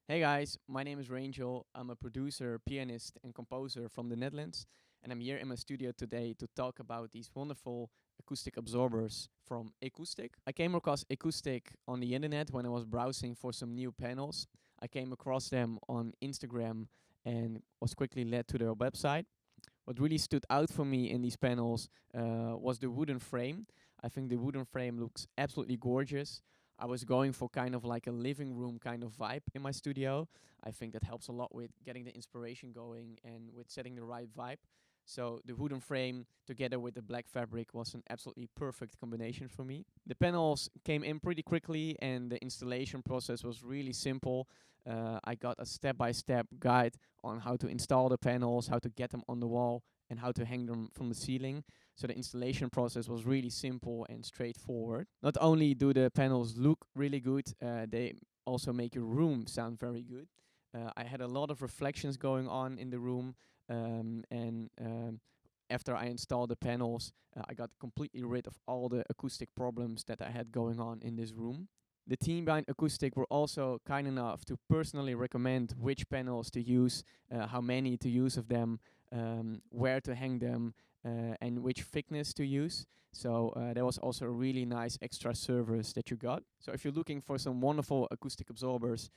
Hey guys, my name is Rangel. I'm a producer, pianist, and composer from the Netherlands, and I'm here in my studio today to talk about these wonderful acoustic absorbers from Ekustik. I came across Acoustic on the internet when I was browsing for some new panels. I came across them on Instagram and was quickly led to their website. What really stood out for me in these panels was the wooden frame. I think the wooden frame looks absolutely gorgeous. I was going for kind of like a living room kind of vibe in my studio. I think that helps a lot with getting the inspiration going and with setting the right vibe. So the wooden frame together with the black fabric was an absolutely perfect combination for me. The panels came in pretty quickly and the installation process was really simple. I got a step-by-step guide on how to install the panels, how to get them on the wall, and how to hang them from the ceiling. So the installation process was really simple and straightforward. Not only do the panels look really good, they also make your room sound very good. I had a lot of reflections going on in the room, and after I installed the panels, I got completely rid of all the acoustic problems that I had going on in this room. The team behind Acoustic were also kind enough to personally recommend which panels to use, how many to use of them, where to hang them, and which thickness to use. So there was also a really nice extra service that you got. So if you're looking for some wonderful acoustic absorbers,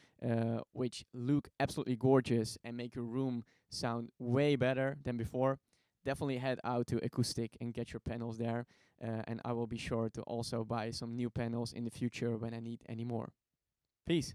which look absolutely gorgeous and make your room sound way better than before, definitely head out to Acoustic and get your panels there. And I will be sure to also buy some new panels in the future when I need any more. Peace.